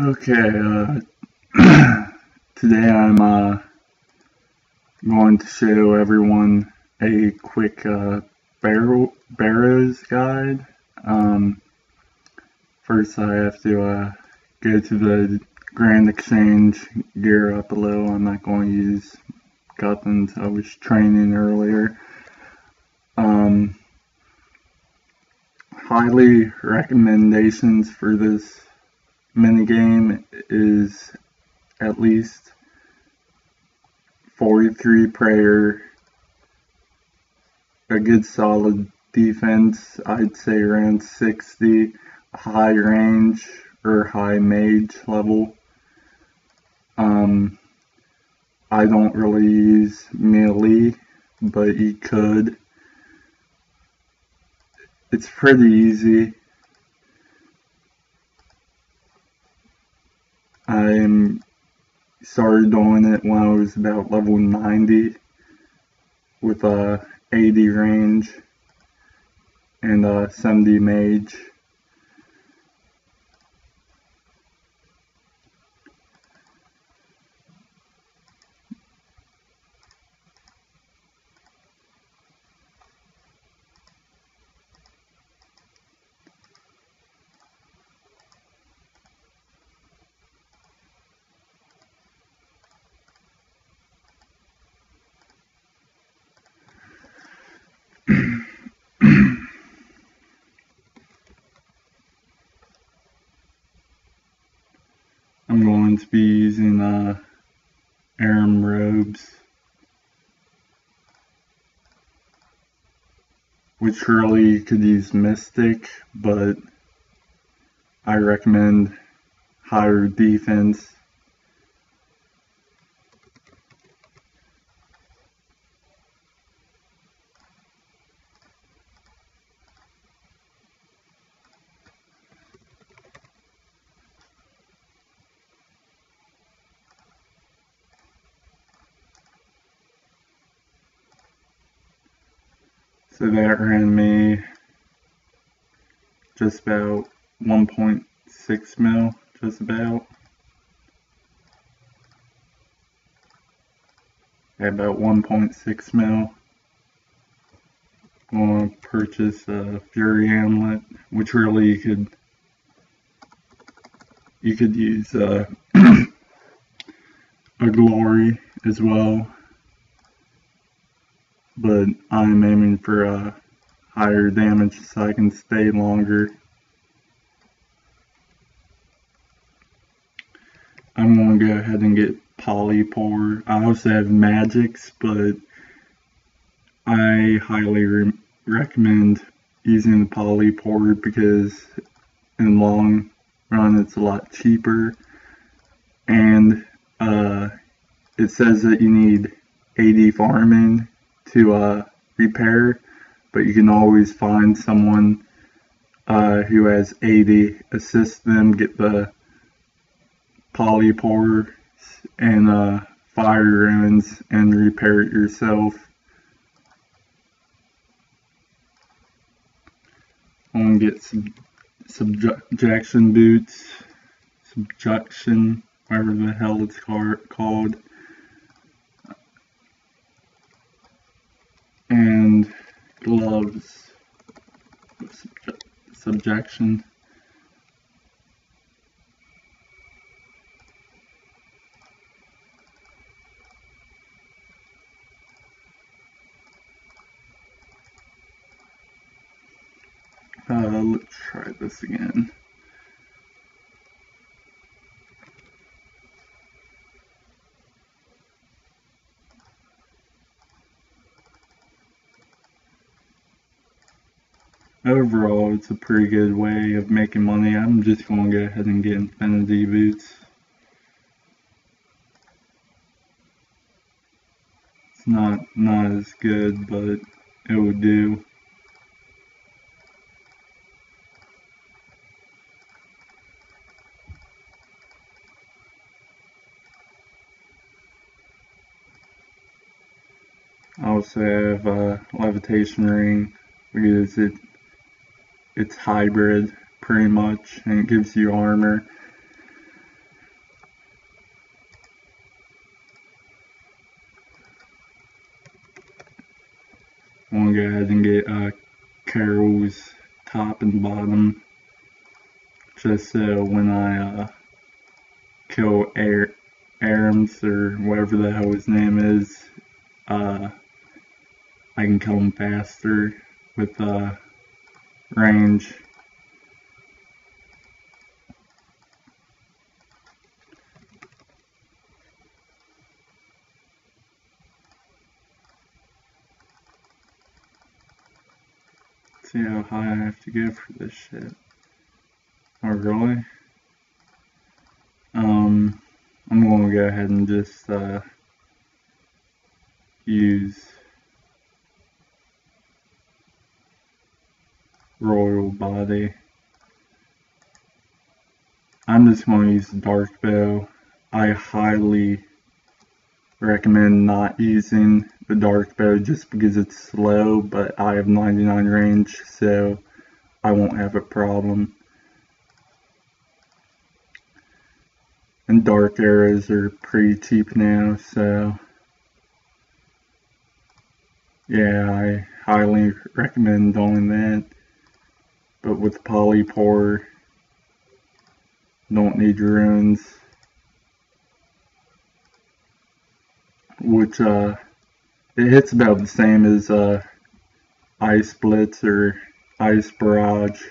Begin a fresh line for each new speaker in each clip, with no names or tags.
Okay, today I'm going to show everyone a quick Barrows guide. First I have to go to the Grand Exchange, gear up a little. I'm not going to use weapons I was training earlier. Highly recommendations for this minigame is at least 43 prayer, a good solid defense, I'd say around 60, high range or high mage level. I don't really use melee, but you could. It's pretty easy. I started doing it when I was about level 90 with 80 range and 70 mage. I'm going to be using Aram robes, which really you could use Mystic, but I recommend higher defense. So that ran me just about 1.6 mil, just about. About 1.6 mil. I'm going to purchase a Fury Amulet, which really you could use a Glory as well. But I'm aiming for a higher damage so I can stay longer. I'm going to go ahead and get Polypore. I also have Magics, but I highly recommend using the Polypore because in the long run it's a lot cheaper, and it says that you need 80 farming to repair, but you can always find someone who has 80, assist them, get the Polypore and fire runes and repair it yourself. I'm gonna get some subjection boots, subjection, whatever the hell it's called. And gloves with subjection. Let's try this again. Overall, it's a pretty good way of making money. I'm just going to go ahead and get Infinity Boots. It's not as good, but it would do. I also have a levitation ring because it's hybrid pretty much, and it gives you armor. I'm gonna go ahead and get Carol's top and bottom, just so when I kill Arams or whatever the hell his name is, I can kill him faster with range. See how high I have to go for this shit. Oh really? I'm gonna go ahead and just use Royal Body. I'm just gonna use the Dark Bow. I highly recommend not using the Dark Bow just because it's slow, but I have 99 range, so I won't have a problem. And dark arrows are pretty cheap now, so yeah, I highly recommend doing that. But with polypore, don't need runes, which it hits about the same as Ice Blitz or Ice Barrage,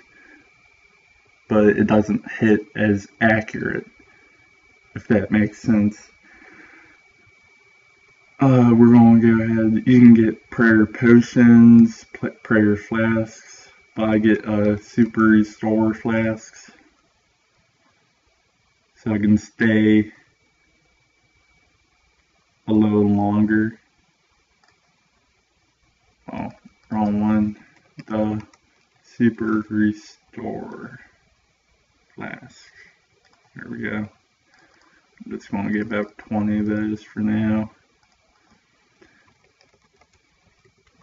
but it doesn't hit as accurate, if that makes sense. We're going to go ahead. You can get prayer potions, prayer flasks, but I get super restore flasks, so I can stay a little longer. Oh, wrong one. The super restore flask. There we go. I'm just going to get about 20 of those for now.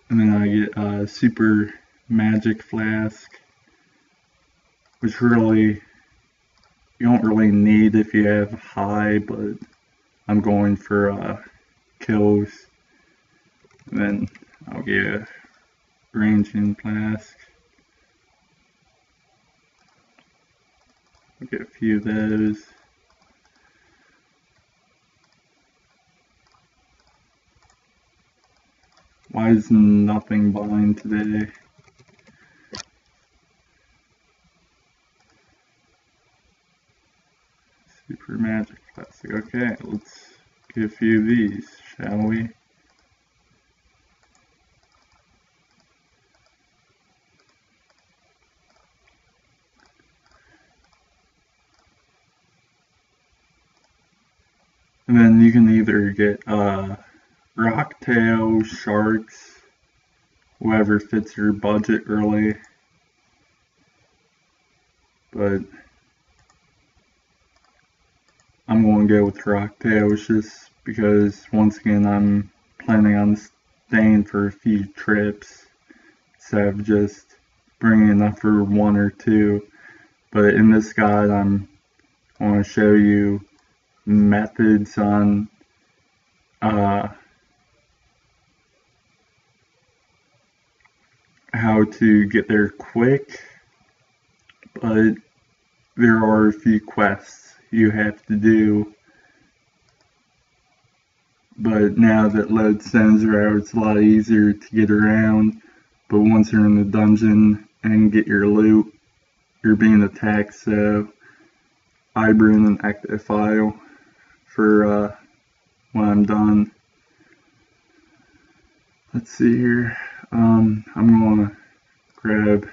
And then I get a super magic flask, which really you don't really need if you have high, but I'm going for kills. And then I'll get a ranging flask. I'll get a few of those. Why is nothing bind today? Super magic plastic. Okay, let's get a few of these, shall we? And then you can either get rocktail, sharks, whoever fits your budget really. But I'm going to go with rocktails just because, once again, I'm planning on staying for a few trips instead of just bringing enough for one or two. But in this guide, I'm going to show you methods on how to get there quick, but there are a few quests you have to do. But now that lodestones are out, it's a lot easier to get around. But once you're in the dungeon and get your loot, you're being attacked, so I bring an active file for when I'm done. Let's see here. I'm going to grab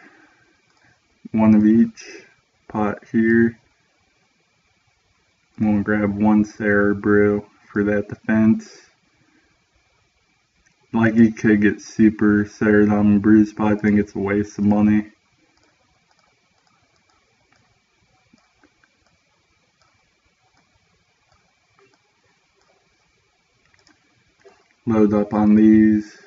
one of each pot here. I'm going to grab one Sarah brew for that defense. Like, you could get super Ceradon brews, but I think it's a waste of money. Load up on these.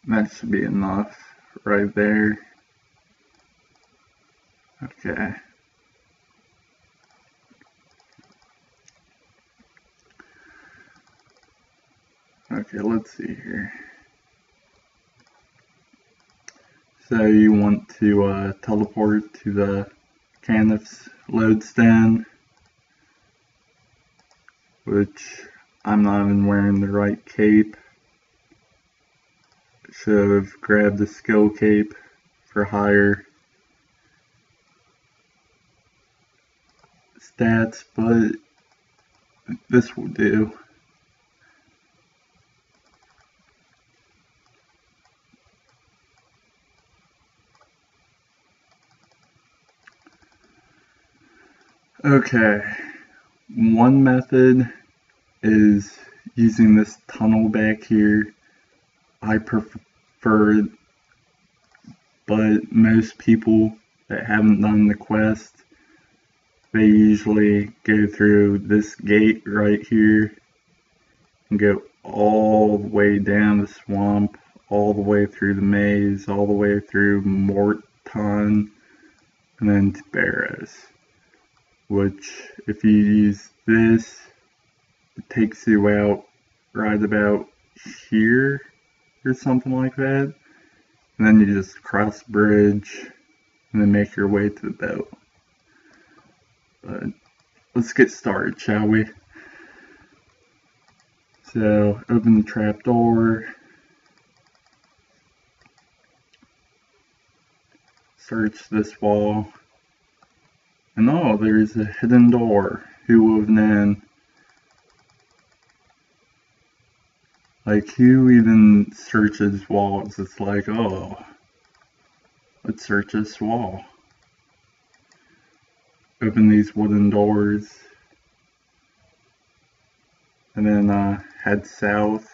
That should be enough right there. Okay. Okay, let's see here. So you want to teleport to the Canif's lodestone, which I'm not even wearing the right cape. Should have grabbed the skill cape for higher stats, but this will do. Okay, one method is using this tunnel back here. I prefer it, but most people that haven't done the quest, they usually go through this gate right here and go all the way down the swamp, all the way through the maze, all the way through Morton, and then to Barrows. Which, if you use this, it takes you out right about here or something like that. And then you just cross the bridge and then make your way to the boat. But let's get started, shall we? So, open the trapdoor. Search this wall. And oh, there's a hidden door. Who would have known? Like, who even searches walls? It's like, oh, let's search this wall. Open these wooden doors. And then head south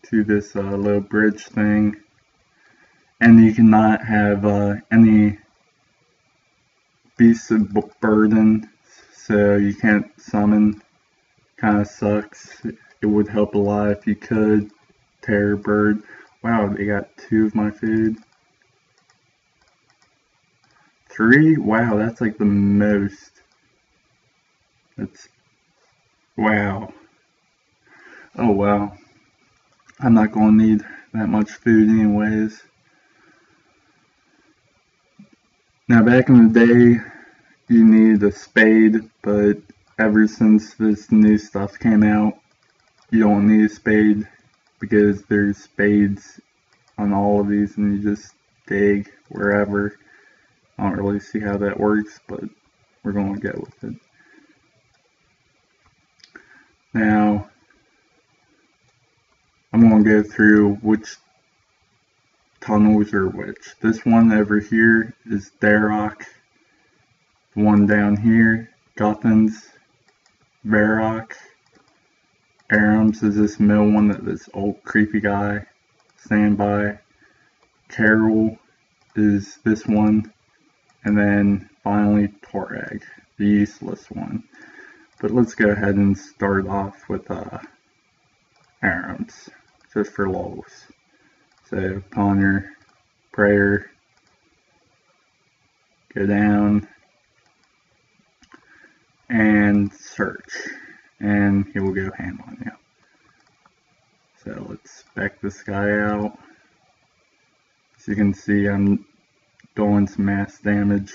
to this little bridge thing. And you cannot have any beasts of burden, so you can't summon. Kinda sucks. It would help a lot if you could. Terror bird. Wow, they got 2 of my food. 3? Wow, that's like the most. That's... wow. Oh wow. I'm not gonna need that much food anyways. Now, back in the day, you needed a spade, but ever since this new stuff came out, you don't need a spade because there's spades on all of these and you just dig wherever. I don't really see how that works, but we're going to go with it. Now, I'm going to go through which tunnels are which. This one over here is Darrock. The one down here, Guthans, Varrock. Arams is this middle one that this old creepy guy stand by. Carol is this one. And then finally Torag, the useless one. But let's go ahead and start off with Arams, just for lulz. So, upon your prayer, go down and search, and he will go ham on you. So, let's spec this guy out. As you can see, I'm doing some mass damage.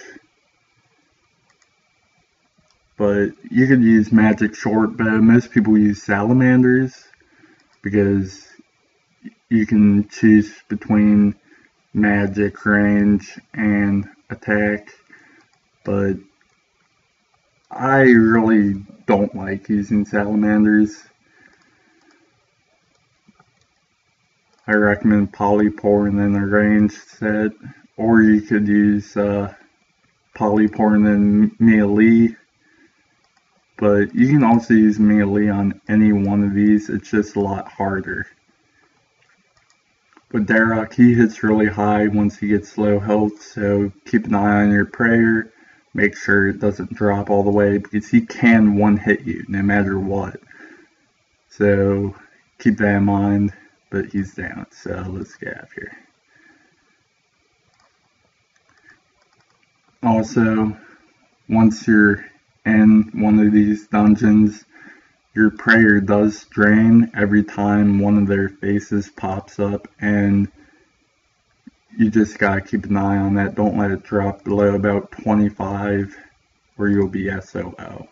But you could use magic short bow. Most people use salamanders because you can choose between magic, range, and attack, but I really don't like using salamanders. I recommend polypore and then a ranged set, or you could use polypore and then melee, but you can also use melee on any one of these. It's just a lot harder. With Darrock, he hits really high once he gets low health, so keep an eye on your prayer. Make sure it doesn't drop all the way, because he can one-hit you, no matter what. So, keep that in mind, but he's down, so let's get out of here. Also, once you're in one of these dungeons, your prayer does drain every time one of their faces pops up, and you just gotta keep an eye on that. Don't let it drop below about 25 or you'll be SOL.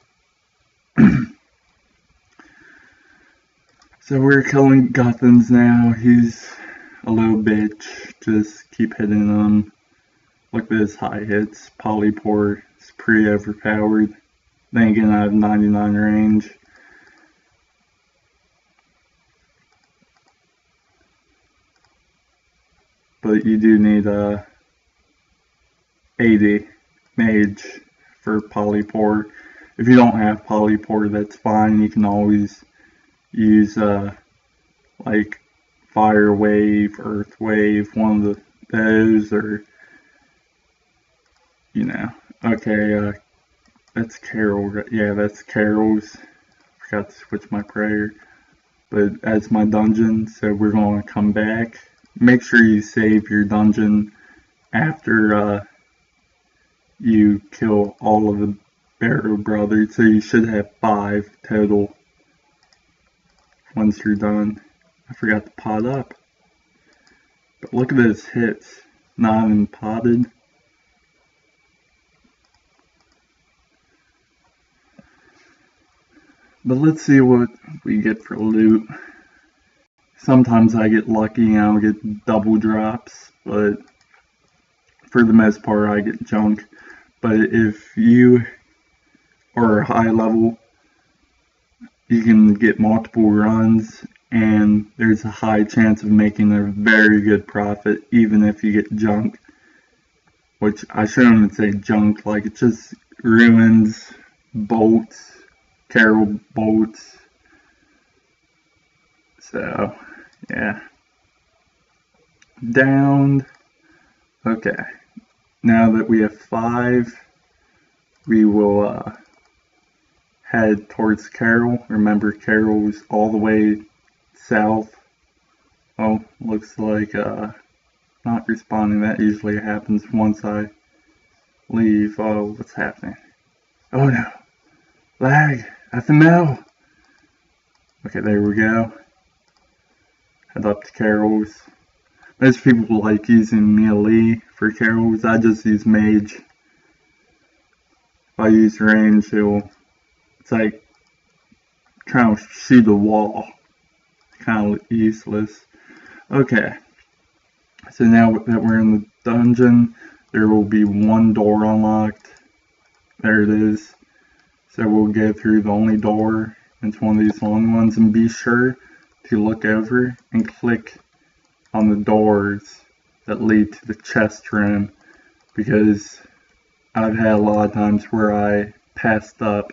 So we're killing Guthans now. He's a little bitch. Just keep hitting him. Look at his high hits. Polypore is pretty overpowered. Then again, I have 99 range. But you do need 80 mage for Polypore. If you don't have Polypore, that's fine. You can always use like Fire Wave, Earth Wave, one of those, or you know. Okay, that's Carol. Yeah, that's Carol's. Forgot to switch my prayer. But as my dungeon, so we're going to come back. Make sure you save your dungeon after you kill all of the Barrow brothers. So you should have 5 total once you're done. I forgot to pot up. But look at those hits. Not even potted. But let's see what we get for loot. Sometimes I get lucky and I'll get double drops, but for the most part I get junk. But if you are high level, you can get multiple runs and there's a high chance of making a very good profit even if you get junk. Which I shouldn't even say junk, like it's just ruins, bolts, Carol bolts. So yeah. Downed. Okay. Now that we have 5, we will head towards Carol. Remember, Carol is all the way south. Oh, looks like not responding. That usually happens once I leave. Oh, what's happening? Oh no. Lag. FML. Okay, there we go. Head up to Carol's. Most people like using melee for Carol's. I just use mage. If I use range, it's like trying to shoot a wall. Kind of useless. Okay. So now that we're in the dungeon, there will be one door unlocked. There it is. So we'll go through the only door. It's one of these long ones, and be sure to look over and click on the doors that lead to the chest room, because I've had a lot of times where I passed up,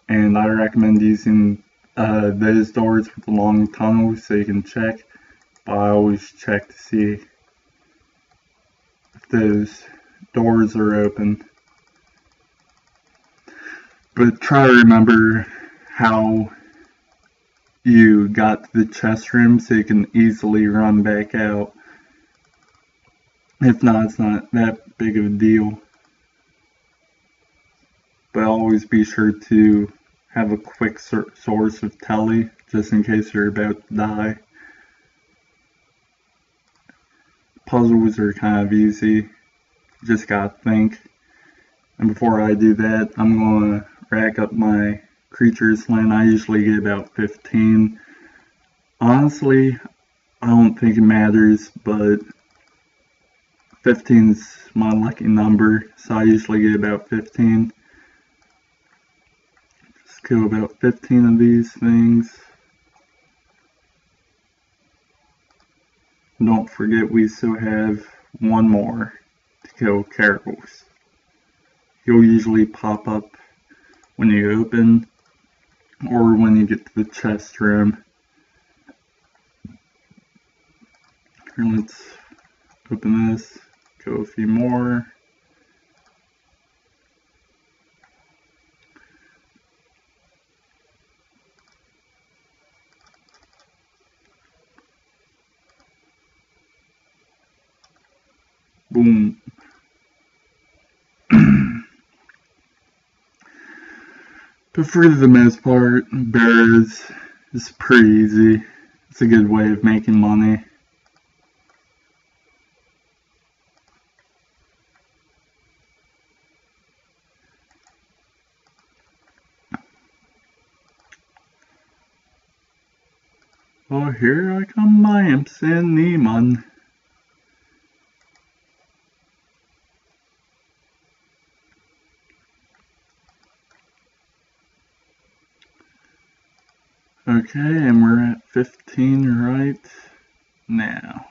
and I recommend using those doors with the long tunnels so you can check, but I always check to see if those doors are open. But try to remember how you got to the chest room so you can easily run back out. If not, it's not that big of a deal. But always be sure to have a quick source of telly, just in case you're about to die. Puzzles are kind of easy. Just gotta think. And before I do that, I'm gonna rack up my creatures land. I usually get about 15. Honestly, I don't think it matters, but 15 is my lucky number, so I usually get about 15. Just kill about 15 of these things. Don't forget we still have one more to kill Caragors. He'll usually pop up when you open or when you get to the chest room. Here, let's open this, go a few more. Boom. But for the most part, Barrows is pretty easy. It's a good way of making money. Oh, here I come, my imps and Neiman. Okay, and we're at 15 right now.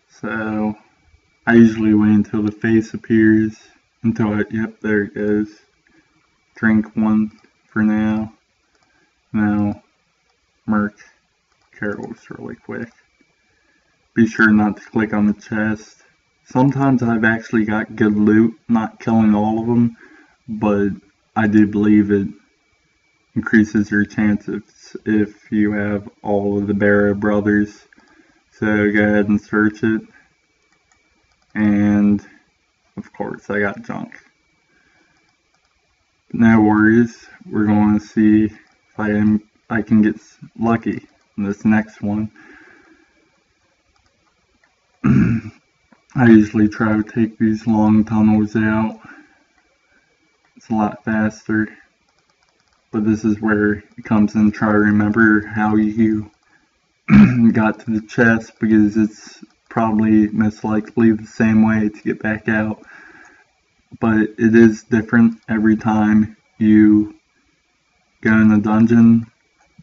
So, I usually wait until the face appears, yep, there it goes. Drink one for now. Now, Merc Carols really quick. Be sure not to click on the chest. Sometimes I've actually got good loot, not killing all of them, but I do believe it increases your chances if you have all of the Barrow brothers. So go ahead and search it. And of course I got junk. But no worries, we're going to see if I can get lucky in this next one. I usually try to take these long tunnels out. It's a lot faster. But this is where it comes in. Try to remember how you got to the chest, because it's probably most likely the same way to get back out. But it is different every time you go in a dungeon.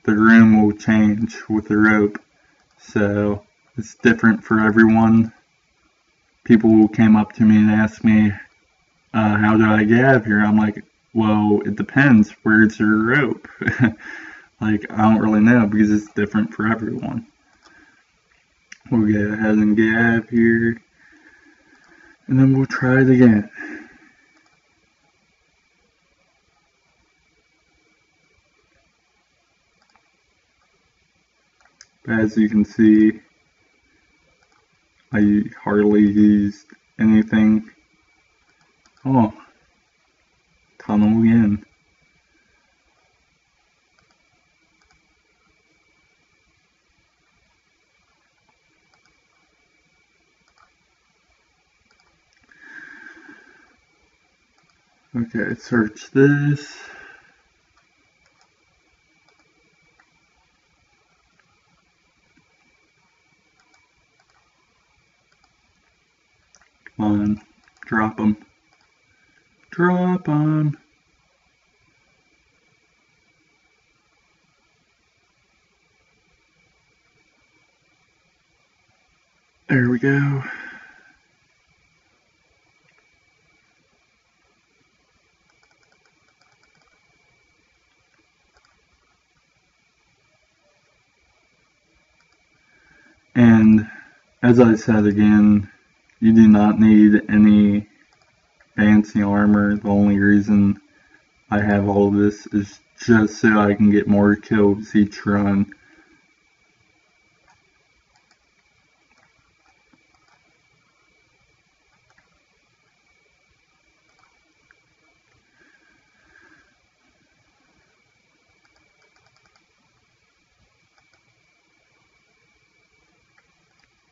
The room will change with the rope. So it's different for everyone. People came up to me and asked me, how do I get out of here? I'm like, well, it depends. Where's your rope? Like, I don't really know, because it's different for everyone. We'll go ahead and get out of here, and then we'll try it again. As you can see, I hardly used anything. Oh, tunnel again. Okay, search this. Come on, drop them. Drop them. There we go. And as I said again, you do not need any fancy armor. The only reason I have all of this is just so I can get more kills each run.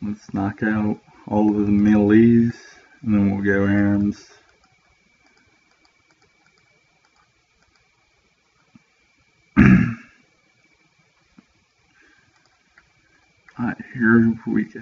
Let's knock out all of the melees, and then we'll go arms. Alright, here we go.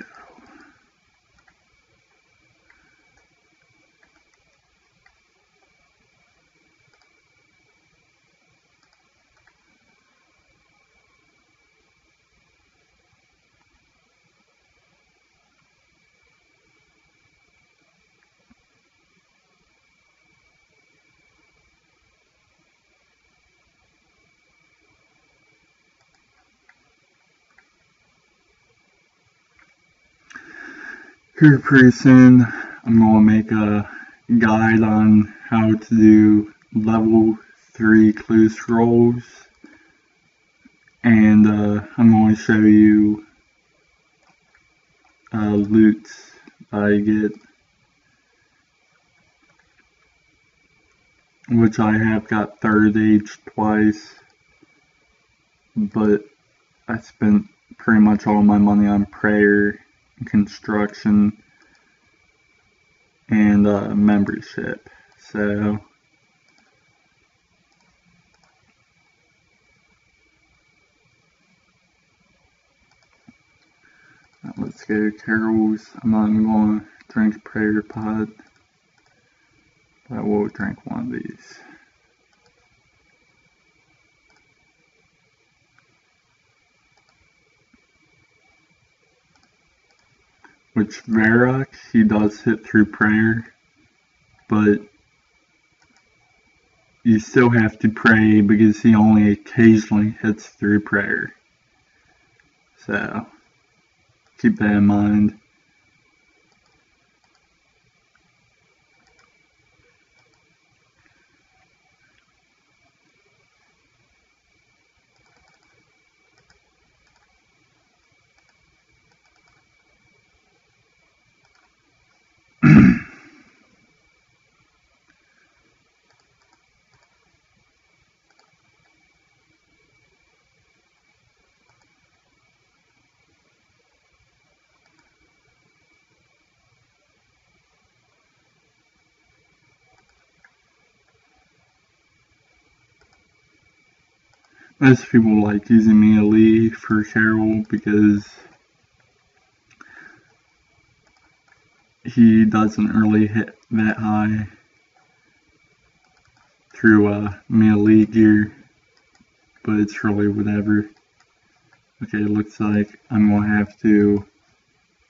Here pretty soon, I'm going to make a guide on how to do level 3 clue scrolls, and I'm going to show you loot I get. which I have got third age twice, but I spent pretty much all my money on prayer, construction, and membership. So let's go Carol's. I'm not even going to drink prayer pod, but I will drink one of these. Which Varrock, he does hit through prayer, but you still have to pray because he only occasionally hits through prayer. So keep that in mind. Most people like using melee for Carol because he doesn't really hit that high through melee gear, but it's really whatever. Okay, it looks like I'm going to have to,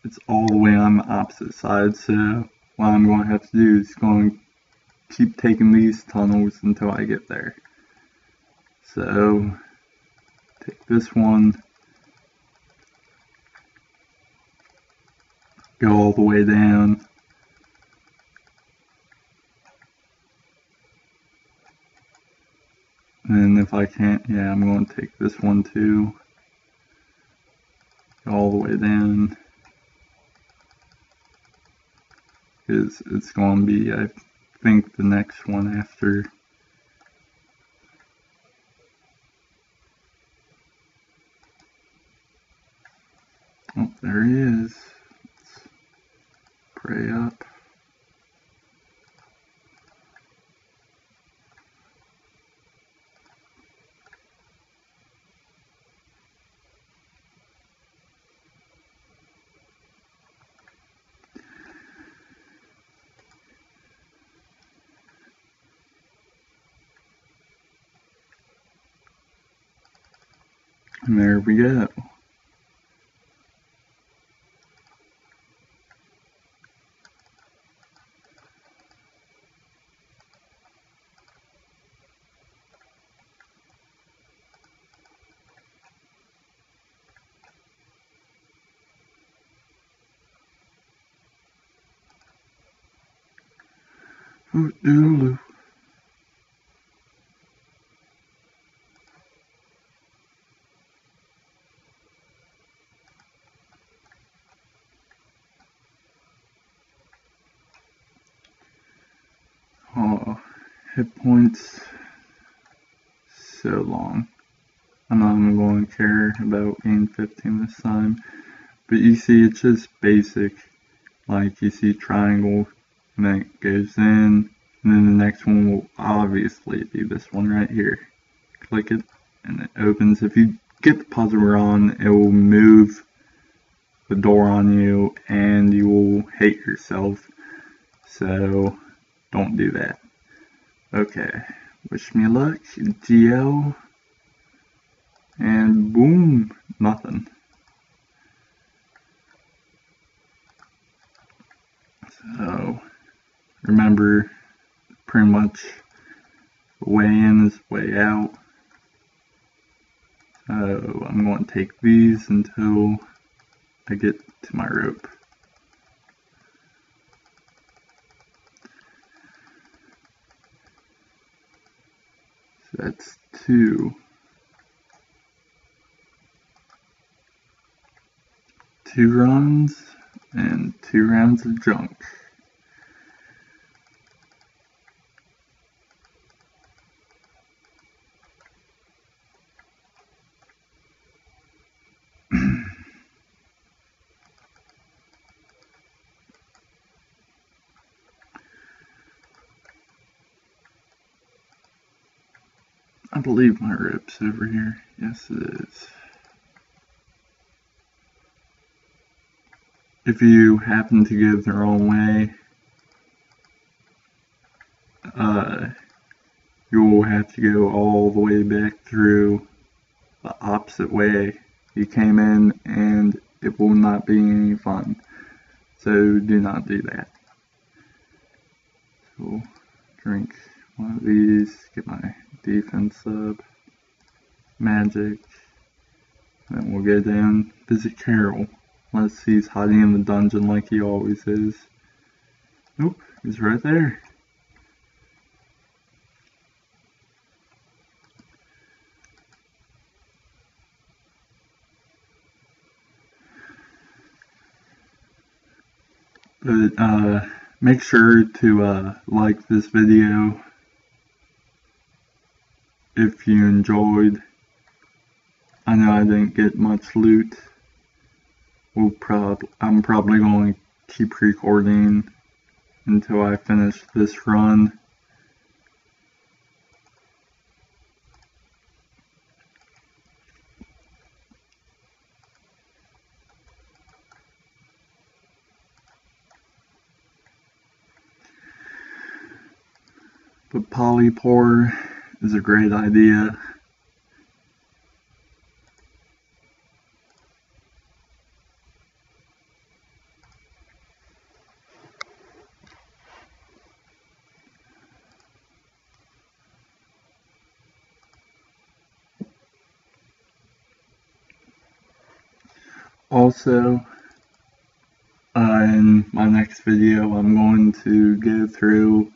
it's all the way on the opposite side, so what I'm going to have to do is going to keep taking these tunnels until I get there. So, take this one, go all the way down, and if I can't, yeah, I'm going to take this one too, go all the way down, because it's going to be, I think, the next one after. Oh, there he is. Let's pray up. And there we go. Oh, doodaloo. Oh, hit points so long. I'm not even going to care about being 15 this time. But you see, it's just basic. Like, you see triangle, and then it goes in, and then the next one will obviously be this one right here. Click it, and it opens. If you get the puzzle wrong, it will move the door on you, and you will hate yourself. So, don't do that. Okay, wish me luck, GL, and boom, nothing. So, remember, pretty much way in is way out. So, I'm going to take these until I get to my rope. So that's 2. 2 runs and 2 rounds of junk. believe my rip's over here. Yes, it is. If you happen to go the wrong way, you'll have to go all the way back through the opposite way you came in, and it will not be any fun. So do not do that. So drink one of these, get my defense up, magic, and we'll go down, visit Carol, unless he's hiding in the dungeon like he always is. Nope, he's right there. But make sure to like this video if you enjoyed. I know I didn't get much loot. I'm probably going to keep recording until I finish this run. But polypore is a great idea. Also, in my next video, I'm going to go through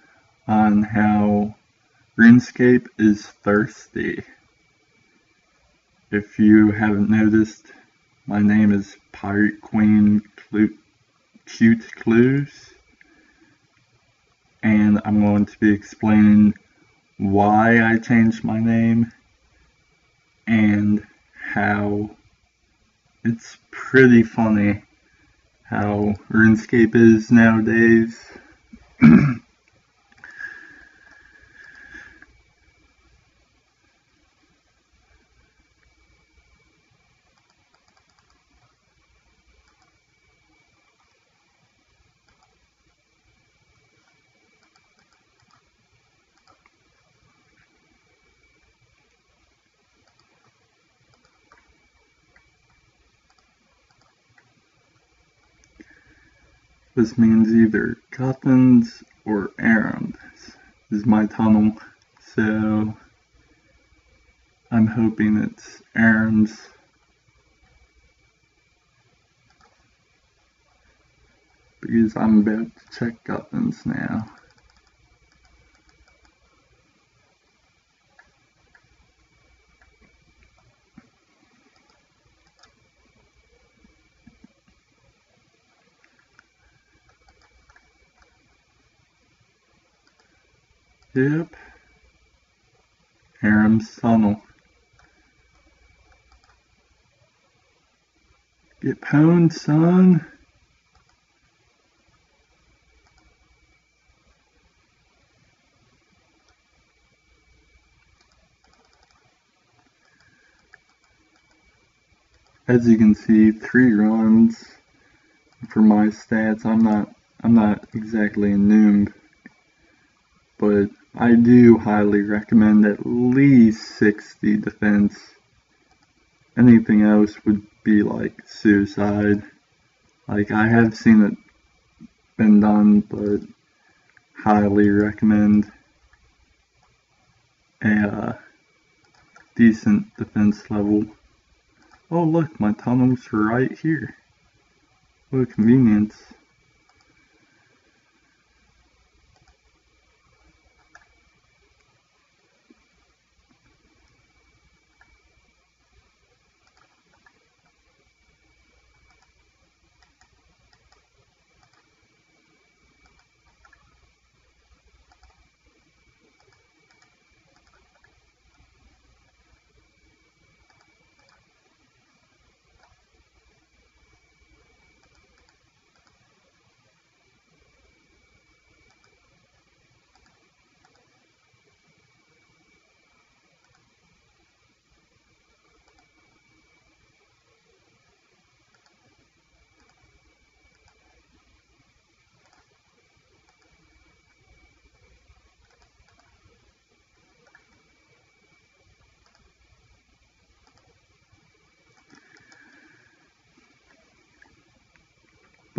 on how Runescape is thirsty. If you haven't noticed, my name is Pirate Queen Cute Clues, and I'm going to be explaining why I changed my name and how it's pretty funny how RuneScape is nowadays. This means either Cottons or Errands is my tunnel, so I'm hoping it's Errands. Because I'm about to check Cottons now. Yep. Harem's tunnel. Get pwned, son. As you can see, 3 runs for my stats. I'm not exactly a noob, but I do highly recommend at least 60 defense. Anything else would be like suicide. Like, I have seen it been done, but highly recommend a decent defense level. Oh look, my tunnels are right here. What a convenience.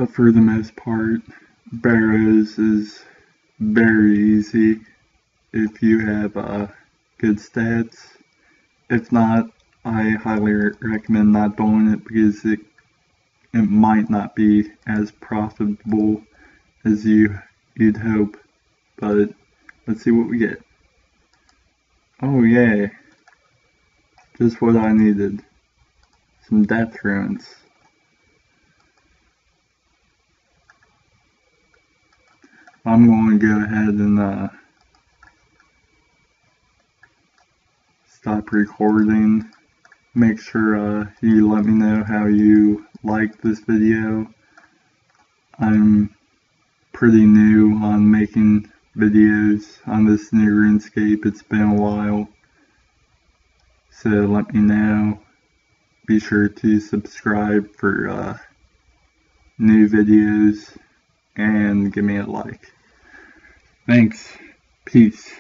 but for the most part, Barrows is very easy if you have good stats. If not, I highly recommend not doing it because it might not be as profitable as you'd hope. But let's see what we get. Oh yay, just what I needed. Some death runes. I'm going to go ahead and stop recording. Make sure you let me know how you like this video. I'm pretty new on making videos on this new RuneScape. It's been a while, so let me know. Be sure to subscribe for new videos and give me a like. Thanks. Peace.